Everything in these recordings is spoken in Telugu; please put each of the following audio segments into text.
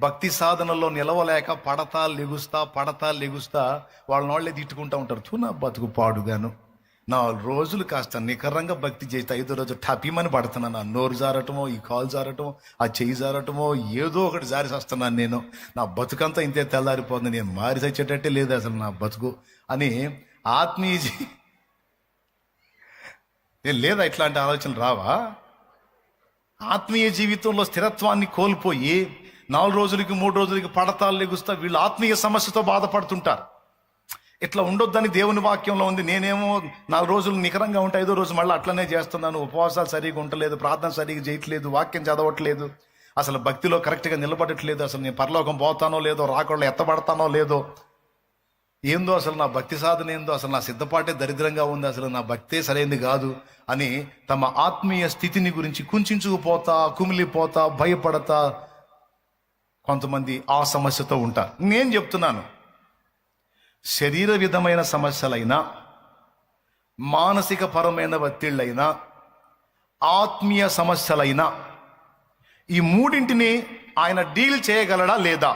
భక్తి సాధనలో నిలవలేక పడతా లెగుస్తా వాళ్ళే తిట్టుకుంటూ ఉంటారు. నా బతుకు పాడుగాను, 4 రోజులు కాస్త నికరంగా భక్తి చేస్తే 5వ రోజు టపీమని పడుతున్నాను. ఆ నోరు జారటమో, ఈ కాలు జారటమో, ఆ చెయ్యి జారటమో, ఏదో ఒకటి జారి వస్తున్నాను. నేను నా బతుకంతా ఇంతే తెల్లారిపోతుంది, నేను మారి చచ్చేటట్టే లేదు అసలు నా బతుకు అని నేను లేదా ఇట్లాంటి ఆలోచనలు రావా? ఆత్మీయ జీవితంలో స్థిరత్వాన్ని కోల్పోయి 4 రోజులకి 3 రోజులకి పడతాలు లెగుస్తా వీళ్ళు ఆత్మీయ సమస్యతో బాధపడుతుంటారు. ఇట్లా ఉండొద్దని దేవుని వాక్యంలో ఉంది. నేనేమో 4 రోజులు నికరంగా ఉంటే 5వ రోజు మళ్ళీ అట్లనే చేస్తున్నాను. ఉపవాసాలు సరిగా ఉండలేదు, ప్రార్థన సరిగా చేయట్లేదు, వాక్యం చదవట్లేదు, అసలు భక్తిలో కరెక్ట్గా నిలబడట్లేదు, అసలు నేను పరలోకం పోతానో లేదో, రాకుండా ఎత్తబడతానో లేదో, ఏందో అసలు నా భక్తి సాధన ఏందో, అసలు నా సిద్ధపాటే దరిద్రంగా ఉంది, అసలు నా భక్తే సరైనది కాదు అని తమ ఆత్మీయ స్థితిని గురించి కుంచుకుపోతా, కుమిలిపోతా, భయపడతా కొంతమంది ఆ సమస్యతో ఉంటారు. నేను చెప్తున్నాను, శరీర విధమైన సమస్యలైనా, మానసిక పరమైన ఒత్తిళ్ళైనా, ఆత్మీయ సమస్యలైనా, ఈ మూడింటిని ఆయన డీల్ చేయగలడా లేదా?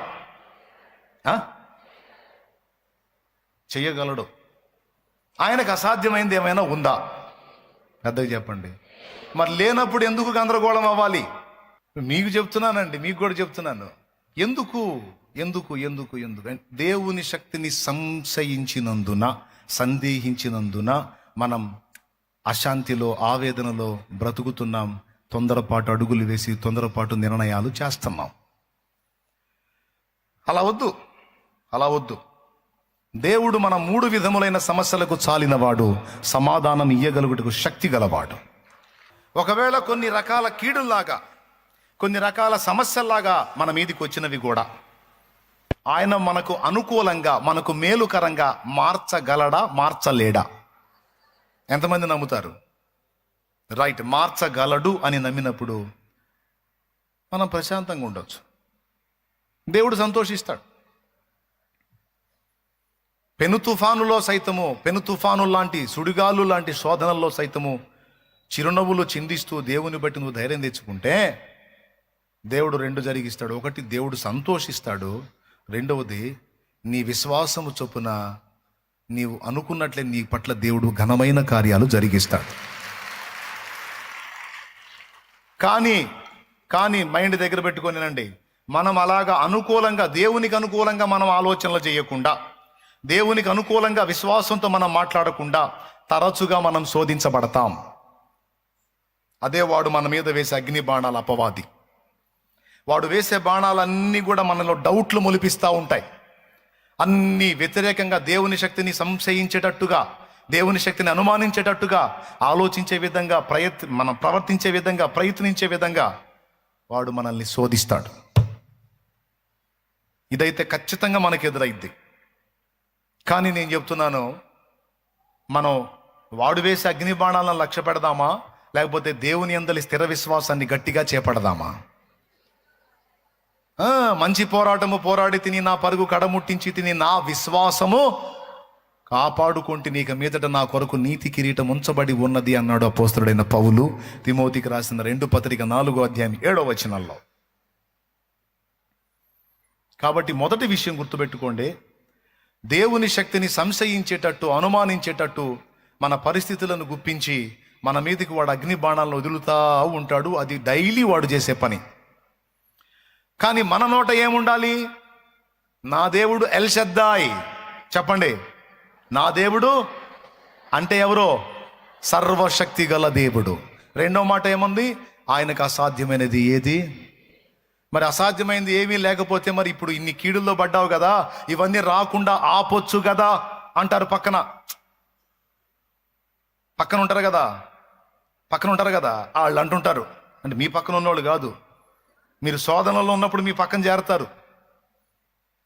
చెయ్యగలడు. ఆయనకు అసాధ్యమైంది ఏమైనా ఉందా? పెద్దగా చెప్పండి. మరి లేనప్పుడు ఎందుకు గందరగోళం అవ్వాలి? మీకు చెప్తున్నానండి, మీకు కూడా చెప్తున్నాను. ఎందుకు ఎందుకు ఎందుకు ఎందుకు దేవుని శక్తిని సందేహించినందున మనం అశాంతిలో, ఆవేదనలో బ్రతుకుతున్నాం. తొందరపాటు అడుగులు వేసి తొందరపాటు నిర్ణయాలు చేస్తున్నాం. అలా వద్దు. దేవుడు మన 3 విధములైన సమస్యలకు చాలినవాడు, సమాధానం ఇయ్యగలుగుటకు శక్తి గలవాడు. ఒకవేళ కొన్ని రకాల కీడుల్లాగా, కొన్ని రకాల సమస్యల్లాగా మన మీదికి వచ్చినవి కూడా ఆయన మనకు అనుకూలంగా, మనకు మేలుకరంగా మార్చగలడా, మార్చలేడా? ఎంతమంది నమ్ముతారు? రైట్, మార్చగలడు అని నమ్మినప్పుడు మనం ప్రశాంతంగా ఉండొచ్చు. దేవుడు సంతోషిస్తాడు. పెను తుఫాను లాంటి, సుడిగాలు లాంటి శోధనల్లో సైతము చిరునవ్వులు చిందిస్తూ దేవుని బట్టి నువ్వు ధైర్యం తెచ్చుకుంటే దేవుడు 2 జరిగిస్తాడు. ఒకటి, దేవుడు సంతోషిస్తాడు. 2వది, నీ విశ్వాసము చొప్పున నీవు అనుకున్నట్లే నీ పట్ల దేవుడు ఘనమైన కార్యాలు జరిగిస్తాడు. కానీ మైండ్ దగ్గర పెట్టుకొనినండి, మనం అలాగా అనుకూలంగా, దేవునికి అనుకూలంగా మనం ఆలోచనలు చేయకుండా, దేవునికి అనుకూలంగా విశ్వాసంతో మనం మాట్లాడకుండా తరచుగా మనం శోధించబడతాం. అదే వాడు మన మీద వేసే అగ్ని బాణాల అపవాది. వాడు వేసే బాణాలన్నీ కూడా మనలో డౌట్లు మొలిపిస్తూ ఉంటాయి. అన్నీ వ్యతిరేకంగా, దేవుని శక్తిని సంశయించేటట్టుగా, దేవుని శక్తిని అనుమానించేటట్టుగా ఆలోచించే విధంగా, మనం ప్రవర్తించే విధంగా, ప్రయత్నించే విధంగా వాడు మనల్ని శోధిస్తాడు. ఇదైతే ఖచ్చితంగా మనకు ఎదురైద్ది. కానీ నేను చెప్తున్నాను, మనం వాడు వేసే అగ్ని బాణాలను లక్ష్య పెడదామా, లేకపోతే దేవుని యందలి స్థిర విశ్వాసాన్ని గట్టిగా చేపడదామా? మంచి పోరాటము పోరాడి తిని, నా పరుగు కడముట్టించి తిని, నా విశ్వాసము కాపాడుకుంటే నీక మీదట నా కొరకు నీతి కిరీటం ఉంచబడి ఉన్నది అన్నాడు అపోస్తలుడైన పౌలు తిమోతికి రాసిన 2వ పత్రిక 4వ అధ్యాయం 7వ వచనంలో. కాబట్టి మొదటి విషయం గుర్తుపెట్టుకోండి, దేవుని శక్తిని సంశయించేటట్టు, అనుమానించేటట్టు మన పరిస్థితులను గుప్పించి మన మీదకి వాడు అగ్ని బాణాలను వదులుతా ఉంటాడు. అది డైలీ వాడు చేసే పని. కానీ మన నోట ఏముండాలి? నా దేవుడు ఎల్ షద్దాయ్. చెప్పండి, నా దేవుడు అంటే ఎవరో? సర్వశక్తి గల దేవుడు. 2వ మాట ఏముంది? ఆయనకు అసాధ్యమైనది ఏది? మరి అసాధ్యమైనది ఏమీ లేకపోతే మరి ఇప్పుడు ఇన్ని కీడుల్లో పడ్డావు కదా, ఇవన్నీ రాకుండా ఆపొచ్చు కదా అంటారు. పక్కన ఉంటారు కదా వాళ్ళు అంటుంటారు. అంటే మీ పక్కన ఉన్నవాళ్ళు కాదు, మీరు శోధనలో ఉన్నప్పుడు మీ పక్కన చేరతారు.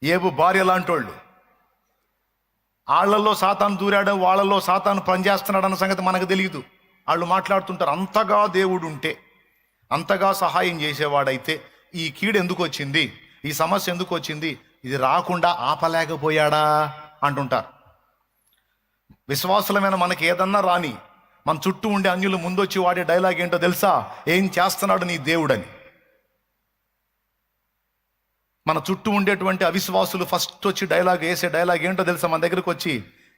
ఏబు భార్య లాంటి వాళ్ళు, వాళ్ళల్లో సాతాను దూరాడు, వాళ్ళల్లో సాతాను పనిచేస్తున్నాడు అన్న సంగతి మనకు తెలియదు. వాళ్ళు మాట్లాడుతుంటారు, అంతగా దేవుడు ఉంటే, అంతగా సహాయం చేసేవాడైతే ఈ కీడు ఎందుకు వచ్చింది, ఈ సమస్య ఎందుకు వచ్చింది, ఇది రాకుండా ఆపలేకపోయాడా అంటుంటారు. విశ్వాసులమైన మనకి ఏదన్నా రాని, మన చుట్టూ ఉండే అన్యులు ముందొచ్చి వాడే డైలాగ్ ఏంటో తెలుసా? ఏం చేస్తున్నాడు నీ దేవుడని. మన చుట్టూ ఉండేటువంటి అవిశ్వాసులు ఫస్ట్ వచ్చి వేసే డైలాగ్ ఏంటో తెలుసా? మన దగ్గరకు వచ్చి,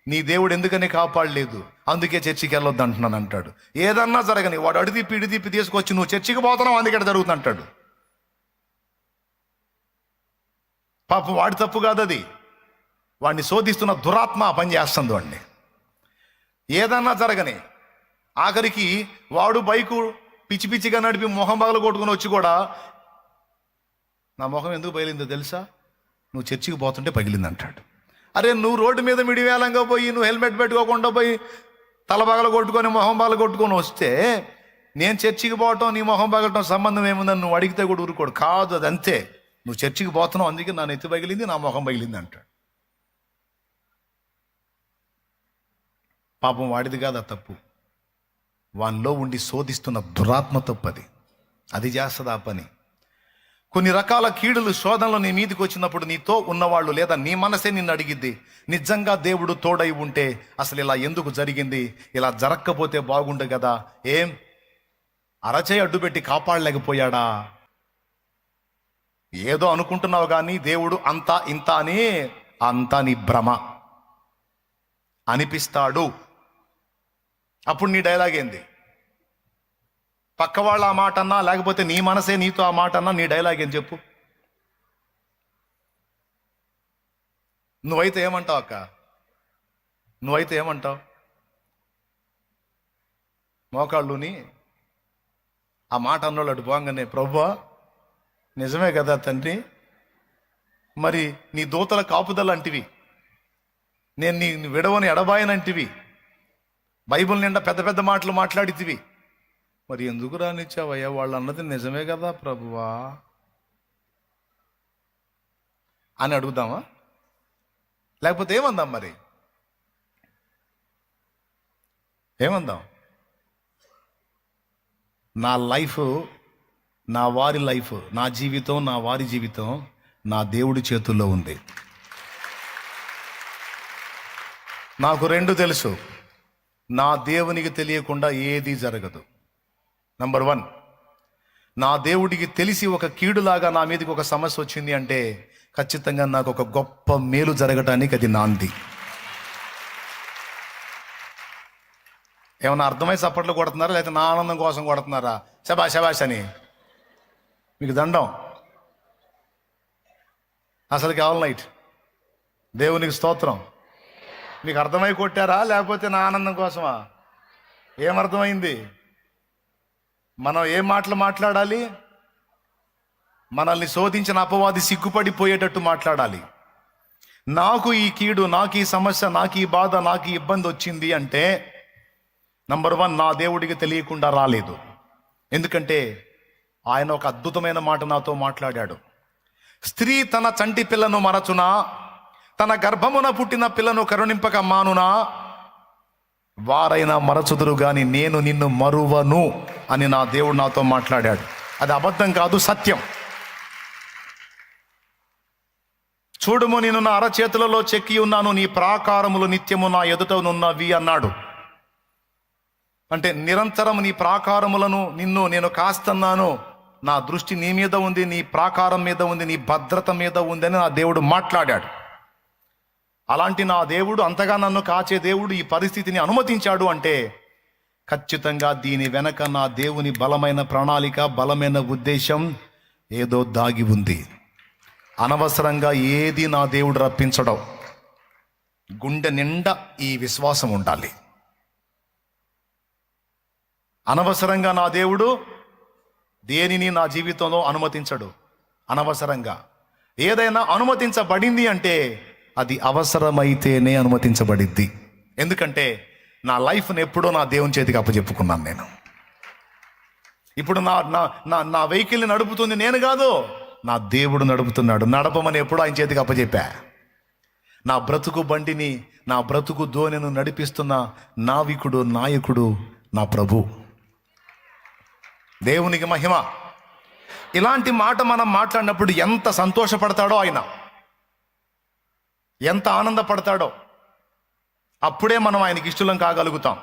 నీ దేవుడు ఎందుకని కాపాడలేదు, అందుకే చర్చికి వెళ్ళొద్దు అంటున్నాను అంటాడు. ఏదన్నా జరగని వాడు అడిదిప్పి ఇడిదిప్పి తీసుకొచ్చి నువ్వు చర్చికి పోతున్నావు అందుకే జరుగుతుంది అంటాడు. పాపం వాడి తప్పు కాదు అది, వాడిని శోధిస్తున్న దురాత్మ పని చేస్తుంది వాడిని. ఏదన్నా జరగని ఆఖరికి వాడు బైకు పిచ్చి పిచ్చిగా నడిపి మొహం పగలు కొట్టుకుని వచ్చి కూడా, నా మొహం ఎందుకు పగిలిందో తెలుసా, నువ్వు చర్చికి పోతుంటే పగిలింది అంటాడు. అరే నువ్వు రోడ్డు మీద మిడివేలంగా పోయి నువ్వు హెల్మెట్ పెట్టుకోకుండా పోయి తల పగలు కొట్టుకొని మొహం పగలు కొట్టుకొని వస్తే నేను చర్చికి పోవటం నీ మొహం పగలటం సంబంధం ఏముందని నువ్వు అడిగితే కూడా ఊరుకోడు. కాదు, అది అంతే, నువ్వు చర్చికి పోతున్నావు అందుకే నా నెత్తి పగిలింది, నా మొహం పగిలింది అంటాడు. పాపం వాడిది కాదు ఆ తప్పు, వానిలో ఉండి శోధిస్తున్న దురాత్మ తప్పది. అది చేస్తుంది ఆ పని. కొన్ని రకాల కీడులు శోధనలు నీ మీదకి వచ్చినప్పుడు నీతో ఉన్నవాళ్ళు లేదా నీ మనసే నిన్ను అడిగిద్ది, నిజంగా దేవుడు తోడై ఉంటే అసలు ఇలా ఎందుకు జరిగింది, ఇలా జరగకపోతే బాగుండు కదా, ఏం అరచేయి అడ్డుపెట్టి కాపాడలేకపోయాడా, ఏదో అనుకుంటున్నావు కానీ దేవుడు అంతా ఇంత అని, అంతా నీ భ్రమ అనిపిస్తాడు. అప్పుడు నీ డైలాగ్ ఏంది? పక్క వాళ్ళు ఆ మాట అన్నా, లేకపోతే నీ మనసే నీతో ఆ మాట అన్నా, నీ డైలాగ్ ఏం చెప్పు? నువ్వైతే ఏమంటావు అక్క? నువ్వైతే ఏమంటావు? మోకాళ్ళుని ఆ మాట అన్నోళ్ళు అటు పోగానే, ప్రభువా నిజమే కదా తండ్రి, మరి నీ దూతల కాపుదల అంటివి, నేను నీ విడవని ఎడబాయనంటివి, బైబిల్ నిండా పెద్ద పెద్ద మాటలు మాట్లాడితివి, మరి ఎందుకు రానిచ్చావయ్యా, వాళ్ళు అన్నది నిజమే కదా ప్రభువా అని అడుగుదామా? లేకపోతే ఏమందాం? మరి ఏమందాం? నా లైఫ్, నా వారి లైఫ్, నా జీవితం, నా వారి జీవితం నా దేవుడి చేతుల్లో ఉంది. నాకు రెండు తెలుసు, నా దేవునికి తెలియకుండా ఏది జరగదు. నంబర్ 1, నా దేవుడికి తెలిసి ఒక కీడులాగా నా మీదకి ఒక సమస్య వచ్చింది అంటే ఖచ్చితంగా నాకు ఒక గొప్ప మేలు జరగటానికి అది నాంది. ఏమన్నా అర్థమై చప్పట్లు కొడుతున్నారా, లేకపోతే నా ఆనందం కోసం కొడుతున్నారా? శబాష్ శబాష్ అని మీకు దండం. అసలు కేవలం నైట్ దేవునికి స్తోత్రం. మీకు అర్థమై కొట్టారా, లేకపోతే నా ఆనందం కోసమా? ఏమర్థమైంది? మనం ఏ మాటలు మాట్లాడాలి? మనల్ని శోధించిన అపవాది సిగ్గుపడిపోయేటట్టు మాట్లాడాలి. నాకు ఈ కీడు, నాకు ఈ సమస్య, నాకు ఈ బాధ, నాకు ఈ ఇబ్బంది వచ్చింది అంటే నంబర్ 1, నా దేవుడికి తెలియకుండా రాలేదు. ఎందుకంటే ఆయన ఒక అద్భుతమైన మాట నాతో మాట్లాడాడు. స్త్రీ తన చంటి పిల్లను మరచునా, తన గర్భమున పుట్టిన పిల్లను కరుణింపక మానునా, వారైనా మరచుదురు గాని నేను నిన్ను మరువను అని నా దేవుడు నాతో మాట్లాడాడు. అది అబద్ధం కాదు, సత్యం. చూడుము, నేను నా అరచేతులలో చెక్కి ఉన్నాను, నీ ప్రాకారములు నిత్యము నా ఎదుట నున్నవి అన్నాడు. అంటే నిరంతరం నీ ప్రాకారములను నిన్ను నేను కాస్తున్నాను, నా దృష్టి నీ మీద ఉంది, నీ ప్రాకారం మీద ఉంది, నీ భద్రత మీద ఉంది అని నా దేవుడు మాట్లాడాడు. అలాంటి నా దేవుడు, అంతగా నన్ను కాచే దేవుడు ఈ పరిస్థితిని అనుమతించాడు అంటే ఖచ్చితంగా దీని వెనక నా దేవుని బలమైన ప్రణాళిక, బలమైన ఉద్దేశం ఏదో దాగి ఉంది. అనవసరంగా ఏది నా దేవుడు రప్పించడం. గుండె నిండా ఈ విశ్వాసం ఉండాలి. అనవసరంగా నా దేవుడు దేనిని నా జీవితంలో అనుమతించడు. అనవసరంగా ఏదైనా అనుమతించబడింది అంటే అది అవసరమైతేనే అనుమతించబడిద్ది. ఎందుకంటే నా లైఫ్ని ఎప్పుడో నా దేవుని చేతికి అప్పచెప్పుకున్నాను నేను. ఇప్పుడు నా వెహికల్ని నడుపుతుంది నేను కాదు, నా దేవుడు నడుపుతున్నాడు. నడపమని ఎప్పుడో ఆయన చేతికి అప్పచెప్పా. నా బ్రతుకు బండిని, నా బ్రతుకు ధోనిను నడిపిస్తున్న నావికుడు, నాయకుడు నా ప్రభు. దేవునికి మహిమ. ఇలాంటి మాట మనం మాట్లాడినప్పుడు ఎంత సంతోషపడతాడో ఆయన, ఎంత ఆనందపడతాడో. అప్పుడే మనం ఆయనకి ఇష్టలం కాగలుగుతాం.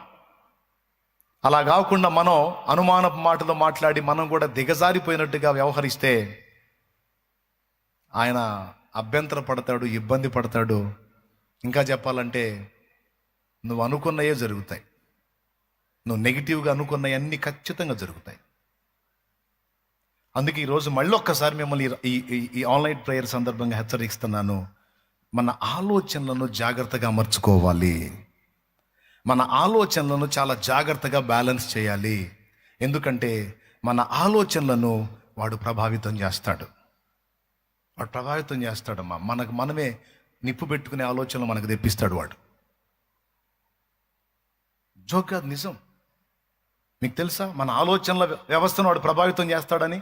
అలా కాకుండా మనం అనుమానపు మాటలు మాట్లాడి మనం కూడా దిగజారిపోయినట్టుగా వ్యవహరిస్తే ఆయన అభ్యంతర పడతాడు, ఇబ్బంది పడతాడు. ఇంకా చెప్పాలంటే నువ్వు అనుకున్నయే జరుగుతాయి. నువ్వు నెగిటివ్గా అనుకున్నవన్నీ ఖచ్చితంగా జరుగుతాయి. అందుకే ఈరోజు మళ్ళీ ఒక్కసారి మిమ్మల్ని ఈ ఆన్లైన్ ప్రేయర్ సందర్భంగా హెచ్చరిస్తున్నాను. మన ఆలోచనలను జాగ్రత్తగా అమర్చుకోవాలి. మన ఆలోచనలను చాలా జాగ్రత్తగా బ్యాలెన్స్ చేయాలి. ఎందుకంటే మన ఆలోచనలను వాడు ప్రభావితం చేస్తాడు. వాడు ప్రభావితం చేస్తాడమ్మా. మనమే నిప్పు పెట్టుకునే ఆలోచనలు మనకు తెప్పిస్తాడు వాడు. జోక్ కాదు, నిజం. మీకు తెలుసా మన ఆలోచనల వ్యవస్థను వాడు ప్రభావితం చేస్తాడని?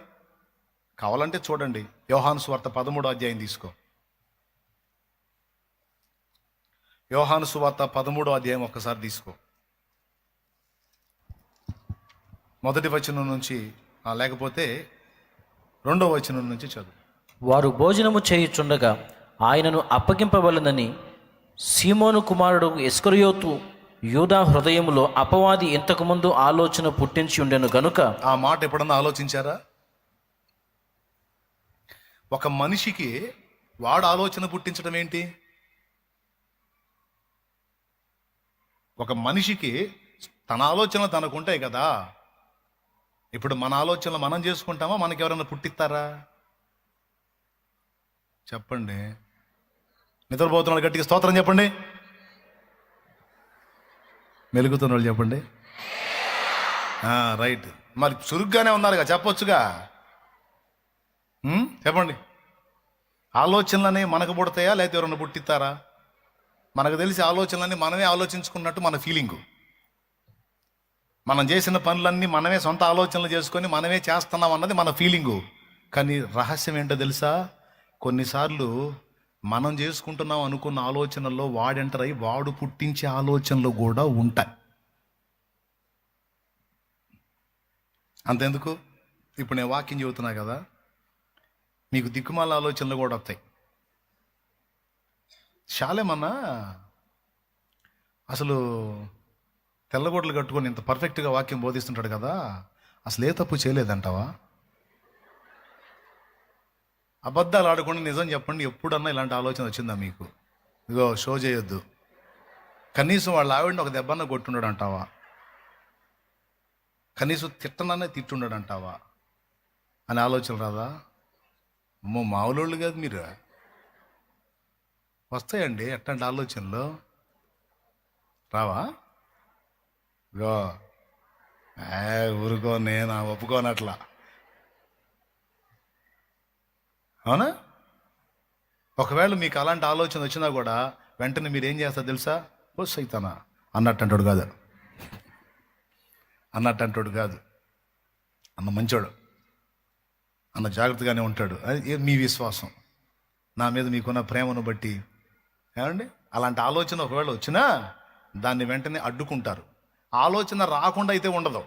కావాలంటే చూడండి, యోహాను సువార్త 13వ అధ్యాయం తీసుకో. యోహాను సువార్త 13వ అధ్యాయం ఒక్కసారి తీసుకో. మొదటి వచనం నుంచి లేకపోతే 2వ వచనం నుంచి చదువు. వారు భోజనము చేయుచుండగా ఆయనను అప్పగింపవలనని సీమోను కుమారుడు ఇస్కరియోతు యూదా హృదయములో అపవాది ఇంతకుముందు ఆలోచన పుట్టించి ఉండెను గనుక. ఆ మాట ఎప్పుడన్నా ఆలోచించారా? ఒక మనిషికి వాడు ఆలోచన పుట్టించడం ఏంటి? ఒక మనిషికి తన ఆలోచనలు తనకుంటాయి కదా. ఇప్పుడు మన ఆలోచనలు మనం చేసుకుంటామా? మనకి ఎవరైనా పుట్టిస్తారా? చెప్పండి. నిద్రపోతున్న వాళ్ళు గట్టిగా స్తోత్రం చెప్పండి. మెలుగుతున్న వాళ్ళు చెప్పండి. రైట్. మరి చురుగ్గానే ఉన్నారుగా, చెప్పొచ్చుగా. చెప్పండి. ఆలోచనలనే మనకు పుడతాయా లేకపోతే ఎవరన్నా పుట్టిస్తారా? మనకు తెలిసి ఆలోచనలన్నీ మనమే ఆలోచించుకున్నట్టు మన ఫీలింగు. మనం చేసిన పనులన్నీ మనమే సొంత ఆలోచనలు చేసుకొని మనమే చేస్తున్నాం అన్నది మన ఫీలింగు. కానీ రహస్యం ఏంటో తెలుసా? కొన్నిసార్లు మనం చేసుకుంటున్నాం అనుకున్న ఆలోచనల్లో వాడు ఎంటర్ అయ్యి వాడు పుట్టించే ఆలోచనలు కూడా ఉంటాయి. అంతెందుకు, ఇప్పుడు నేను వాక్యం చెబుతున్నా కదా, మీకు దిక్కుమాల ఆలోచనలు కూడా వస్తాయి. శాలేమన్నా అసలు తెల్లగొడ్లు కట్టుకొని ఇంత పర్ఫెక్ట్గా వాక్యం బోధిస్తుంటాడు కదా, అసలు ఏ తప్పు చేయలేదంటావా? అబద్ధాలు ఆడకుండా నిజం చెప్పండి, ఎప్పుడన్నా ఇలాంటి ఆలోచన వచ్చిందా మీకు? ఇగో షో చేయొద్దు, కనీసం వాళ్ళ ఆవిడని ఒక దెబ్బన్న కొట్టుండడు అంటావా? కనీసం తిట్టనన్నా తిట్టుండడు అంటావా అని ఆలోచన రాదా? అమ్మో, మామూలు కాదు మీరు. వస్తాయండి ఎట్లాంటి ఆలోచనలు, రావా? గో ఊరుకో, నేను ఒప్పుకోనట్లా. అవునా? ఒకవేళ మీకు అలాంటి ఆలోచన వచ్చినా కూడా వెంటనే మీరు ఏం చేస్తారు తెలుసా? ఓ సైతానా అన్నట్టు కాదు, అన్న మంచోడు, అన్న జాగ్రత్తగానే ఉంటాడు. అది మీ విశ్వాసం, నా మీద మీకున్న ప్రేమను బట్టి. ఏమండి, అలాంటి ఆలోచన ఒకవేళ వచ్చినా దాన్ని వెంటనే అడ్డుకుంటారు. ఆలోచన రాకుండా అయితే ఉండదు.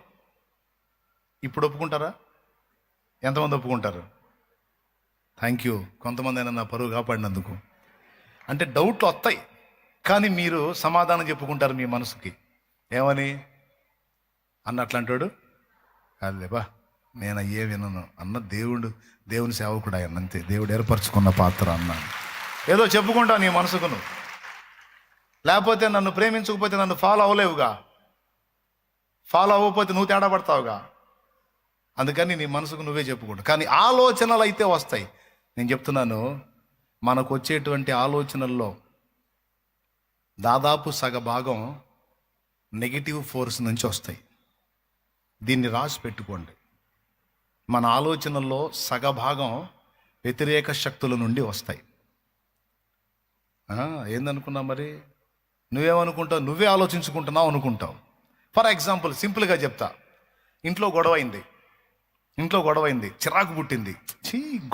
ఇప్పుడు ఒప్పుకుంటారా? ఎంతమంది ఒప్పుకుంటారు? Thank you. కొంతమంది అయినా నా పరువు కాపాడినందుకు. అంటే డౌట్లు వస్తాయి, కానీ మీరు సమాధానం చెప్పుకుంటారు మీ మనసుకి. ఏమని? అన్నట్లాంటాడు కాదులేబా, నేను అయ్యే వినను అన్న దేవుని సేవకుడు ఆయన, అంతే, దేవుడు ఏర్పరచుకున్న పాత్ర అన్నాను. ఏదో చెప్పుకుంటా నీ మనసుకును. లేకపోతే నన్ను ప్రేమించకపోతే నన్ను ఫాలో అవ్వలేవుగా, ఫాలో అవ్వకపోతే నువ్వు తేడా పడతావుగా. అందుకని నీ మనసుకు నువ్వే చెప్పుకుంటా. కానీ ఆలోచనలు అయితే వస్తాయి. నేను చెప్తున్నాను, మనకు వచ్చేటువంటి ఆలోచనల్లో దాదాపు సగభాగం నెగిటివ్ ఫోర్స్ నుంచి వస్తాయి. దీన్ని రాసి పెట్టుకోండి. మన ఆలోచనల్లో సగభాగం వ్యతిరేక శక్తుల నుండి వస్తాయి. ఏందనుకున్నావు మరి? నువ్వేమనుకుంటావు? నువ్వే ఆలోచించుకుంటున్నావు అనుకుంటావు. ఫర్ ఎగ్జాంపుల్, సింపుల్గా చెప్తా. ఇంట్లో గొడవ అయింది, చిరాకు పుట్టింది.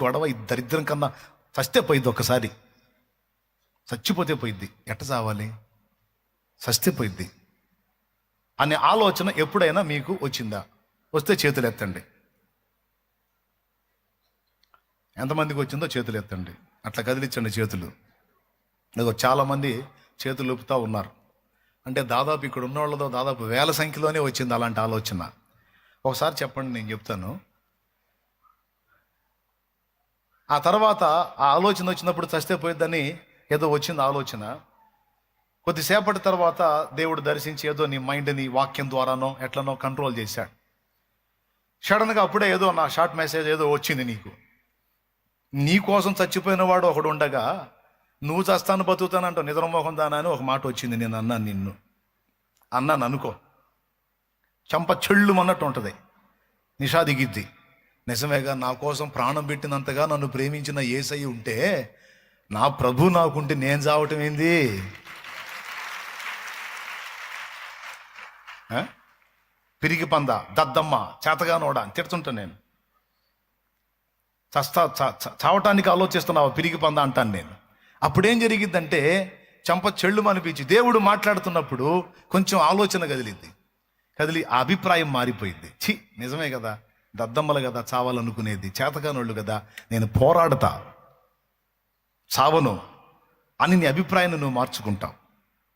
గొడవ దరిద్రం కన్నా చస్తే పోయిద్ది. ఒక్కసారి చచ్చిపోతే పోయిద్ది, ఎట్ట చావాలి? చస్తే పోయిద్ది అనే ఆలోచన ఎప్పుడైనా మీకు వచ్చిందా? వస్తే చేతులు ఎత్తండి. ఎంతమందికి వచ్చిందో చేతులు ఎత్తండి. అట్లా కదిలించండి చేతులు. చాలామంది చేతులు ఊపుతూ ఉన్నారు. అంటే దాదాపు ఇక్కడ ఉన్న వాళ్ళతో దాదాపు వేల సంఖ్యలోనే వచ్చింది అలాంటి ఆలోచన. ఒకసారి చెప్పండి, నేను చెప్తాను. ఆ తర్వాత ఆ ఆలోచన వచ్చినప్పుడు చస్తే పోయిద్దని ఏదో వచ్చింది ఆలోచన. కొద్దిసేపటి తర్వాత దేవుడు దర్శించి ఏదో నీ మైండ్ని వాక్యం ద్వారానో ఎట్లనో కంట్రోల్ చేశాడు. సడన్గా అప్పుడే ఏదో నా షార్ట్ మెసేజ్ ఏదో వచ్చింది నీకు. నీ కోసం చచ్చిపోయిన వాడు ఒకడు ఉండగా నువ్వు చస్తాను బతుకుతానంటావు, నిద్రమోహం దానా అని ఒక మాట వచ్చింది. నేను అన్నాను అనుకో, చంప చెళ్ళు అన్నట్టు ఉంటుంది, నిషా దిగిద్ది. నిజమేగా, నా కోసం ప్రాణం పెట్టినంతగా నన్ను ప్రేమించిన యేసయ్య ఉంటే నా ప్రభు నాకుంటే నేను చావటం ఏంది? పిరికి పంద, దద్దమ్మ, చేతగానోడా అని తిడుతుంటాను నేను. చావటానికి ఆలోచిస్తున్నావా పిరికి పంద అంటాను నేను. అప్పుడేం జరిగిద్దంటే చంప చెళ్ళు అనిపించి దేవుడు మాట్లాడుతున్నప్పుడు కొంచెం ఆలోచన కదిలి ఆ అభిప్రాయం మారిపోయింది. నిజమే కదా, దద్దమ్మలు కదా చావాలనుకునేది, చేతగానోళ్ళు కదా, నేను పోరాడతా చావను అని నీ అభిప్రాయాన్ని నువ్వు మార్చుకుంటావు.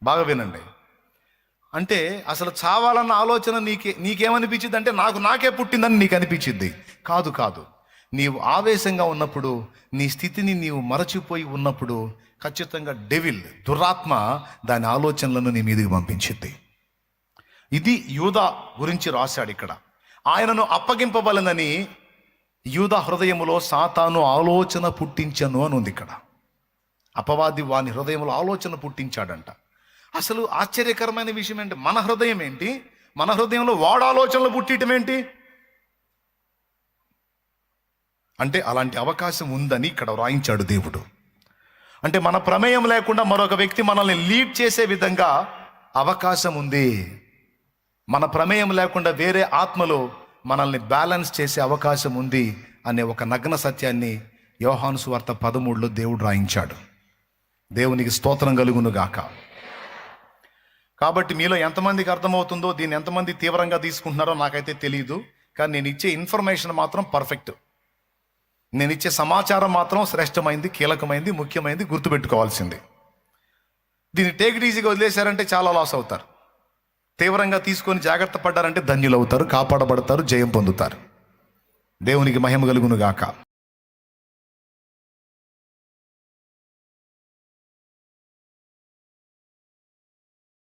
బాగా వినండి. అంటే అసలు చావాలన్న ఆలోచన నీకేమనిపించింది అంటే నాకే పుట్టిందని నీకు అనిపించింది. కాదు, నీవు ఆవేశంగా ఉన్నప్పుడు, నీ స్థితిని నీవు మరచిపోయి ఉన్నప్పుడు ఖచ్చితంగా డెవిల్, దురాత్మ దాని ఆలోచనలను నీ మీదకి పంపించింది. ఇది యూదా గురించి రాశాడు ఇక్కడ. ఆయనను అప్పగింపబలనని యూదా హృదయములో సాతాను ఆలోచన పుట్టించను అని ఉంది ఇక్కడ. అపవాది వాని హృదయంలో ఆలోచన పుట్టించాడంట. అసలు ఆశ్చర్యకరమైన విషయం ఏంటి, మన హృదయం ఏంటి, మన హృదయంలో వాడు ఆలోచనలు పుట్టియటం ఏంటి అంటే అలాంటి అవకాశం ఉందని ఇక్కడ వ్రాయించాడు దేవుడు. అంటే మన ప్రమేయం లేకుండా మరొక వ్యక్తి మనల్ని లీడ్ చేసే విధంగా అవకాశం ఉంది. మన ప్రమేయం లేకుండా వేరే ఆత్మలో మనల్ని బ్యాలెన్స్ చేసే అవకాశం ఉంది అనే ఒక నగ్న సత్యాన్ని యోహాను సువార్త 13లో దేవుడు రాయించాడు. దేవునికి స్తోత్రం కలుగును గాక. కాబట్టి మీలో ఎంతమందికి అర్థమవుతుందో, దీన్ని ఎంతమంది తీవ్రంగా తీసుకుంటున్నారో నాకైతే తెలియదు. కానీ నేను ఇచ్చే ఇన్ఫర్మేషన్ మాత్రం పర్ఫెక్ట్, నేను ఇచ్చే సమాచారం మాత్రం శ్రేష్టమైంది, కీలకమైంది, ముఖ్యమైనది, గుర్తుపెట్టుకోవాల్సింది. దీన్ని టేక్ ఇట్ ఈజీగా వదిలేశారంటే చాలా లాస్ అవుతారు. తీవ్రంగా తీసుకొని జాగ్రత్త పడ్డారంటే ధన్యులు అవుతారు, కాపాడబడతారు, జయం పొందుతారు. దేవునికి మహిమ కలుగును గాక.